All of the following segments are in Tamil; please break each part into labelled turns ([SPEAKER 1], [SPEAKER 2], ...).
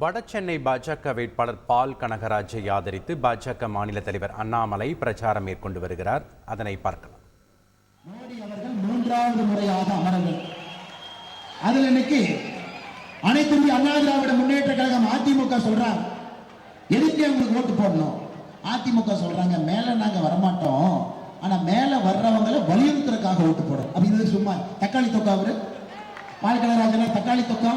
[SPEAKER 1] வடசென்னை பாஜக வேட்பாளர் பால் கனகராஜை ஆதரித்து பாஜக மாநில தலைவர் அண்ணாமலை பிரச்சாரம் மேற்கொண்டு வருகிறார். அதனை பார்க்கலாம்.
[SPEAKER 2] மோடி அவர்கள் மூன்றாவது முறையாக அமரங்கள். அதில் இன்னைக்கு அனைத்து இந்திய அண்ணா திராவிட முன்னேற்ற கழகம் அதிமுக சொல்றாங்க, எதுக்கு உங்களுக்கு ஓட்டு போடணும்? அதிமுக சொல்றாங்க, மேல நாங்க வரமாட்டோம், ஆனா மேல வர்றவங்களை வலியுறுத்துறதுக்காக ஓட்டு போடும். அப்படின்னு சும்மா தக்காளி தொக்கா அவரு பால் கனகராஜன் தக்காளி தொக்கா.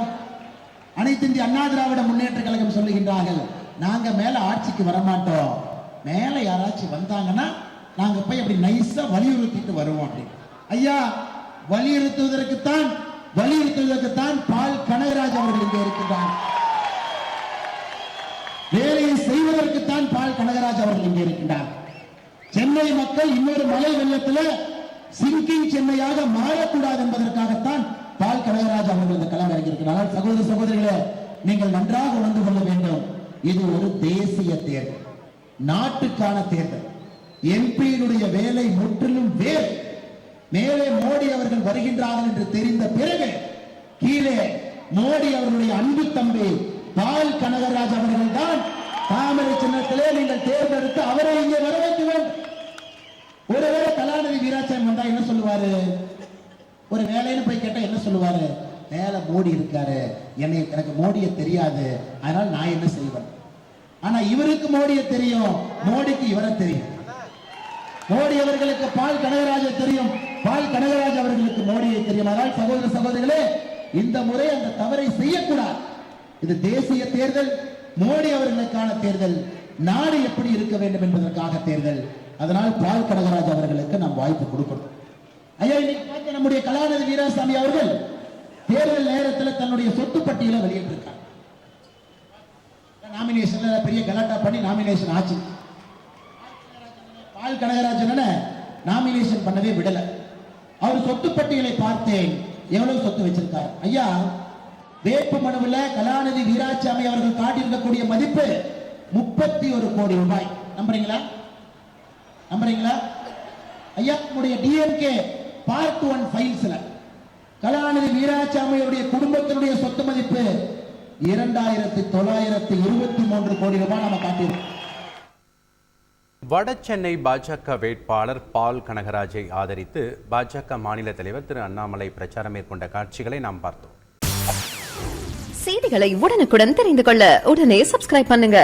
[SPEAKER 2] அனைத்து இந்திய அண்ணா திராவிட முன்னேற்ற கழகம் சொல்லுகின்றார்கள், நாங்க மேல ஆட்சிக்கு வரமாட்டோம், மேல யாராச்சும் வந்தாங்கன்னா நாங்க போய் அப்படி நைஸா வலியுறுத்திட்டு வருவோம். அப்படி ஐயா, வலியுறுத்துவதற்குத்தான் பால் கனகராஜ் அவர்கள் இங்கே இருக்கின்றார். வேலையை செய்வதற்குத்தான் பால் கனகராஜ் அவர்கள் இங்கே இருக்கின்றார். சென்னை மக்கள் இன்னொரு மழை வெள்ளத்தில் சிங்கிங் சென்னையாக மாறக்கூடாது என்பதற்காகத்தான் பால் கனகராஜ் அவர்கள் இந்த களம் இறங்கியிருக்கிறார். சகோதர சகோதரிகளே, நீங்கள் நன்றாக உணர்ந்து கொள்ள வேண்டும், இது ஒரு தேசிய தேர்தல், நாட்டுக்கான தேர்தல். எம்பியினுடைய வேலை முற்றிலும் வேறு. மேலே மோடி அவர்கள் வருகின்றார்கள் என்று தெரிந்த பிறகு கீழே மோடி அவர்களுடைய அன்பு தம்பி பால் கனகராஜ் அவர்கள் தான் தாமரை சின்னத்திலே நீங்கள் தேர்ந்தெடுத்து அவரை இங்கே வர வைக்க வேண்டும். ஒருவேளை கலாநிதி வீராசாமி வந்தா என்ன சொல்லுவாரு? ஒரு வேலைன்னு போய் கேட்டா என்ன சொல்லுவாரு? மேல மோடி இருக்காரு, எனக்கு மோடியை தெரியாது, அதனால நான் என்ன செய்வேன். ஆனா இவருக்கு மோடியை தெரியும், மோடிக்கு இவரை தெரியும். மோடி அவர்களுக்கு பால் கனகராஜை தெரியும், பால் கனகராஜ் அவர்களுக்கு மோடியை தெரியும். அதனால் சகோதர சகோதரிகளே, இந்த முறை அந்த தவறை செய்யக்கூடாது. இது தேசிய தேர்தல், மோடி அவர்களுக்கான தேர்தல், நாடு எப்படி இருக்க வேண்டும் என்பதற்காக தேர்தல். அதனால் பால் கனகராஜ் அவர்களுக்கு நாம் வாய்ப்பு கொடுக்கணும். ஐயா, இன்னைக்கு பார்த்த நம்முடைய கலாநிதி வீராசாமி அவர்கள் தேர்தல் நேரத்தில் தன்னுடைய சொத்து பட்டியலை வெளியிட்டிருக்கார். நாமினேஷன்ல பெரிய கலாட்டா பண்ணி நாமினேஷன் ஆச்சு. பால் கனகராஜன் நாமினேஷன் பண்ணவே விடல. அவர் சொத்து பட்டியலை பார்த்தேன், எவ்வளவு சொத்து வச்சிருக்காரு. ஐயா, வேட்பு மனுவில் கலாநிதி வீராசாமி அவர்கள் காட்டியிருக்கக்கூடிய மதிப்பு 31 கோடி ரூபாய். நம்புறீங்களா? ஐயா, நம்முடைய டிஎம்கே பார்ட் 1 ஃபைல்ஸ்ல கலாநிதி வீராசாமியுடைய குடும்பத்தினுடைய சொத்து மதிப்பு 2923 கோடி ரூபாய் நம்ம காட்டியிருக்கோம்.
[SPEAKER 1] வடசென்னை பாஜக வேட்பாளர் பால் கனகராஜை ஆதரித்து பாஜக மாநில தலைவர் திரு அண்ணாமலை பிரச்சாரம் மேற்கொண்ட காட்சிகளை நாம் பார்த்தோம்.
[SPEAKER 3] செய்திகளை உடனுக்குடன் தெரிந்து கொள்ள உடனே சப்ஸ்கிரைப் பண்ணுங்க.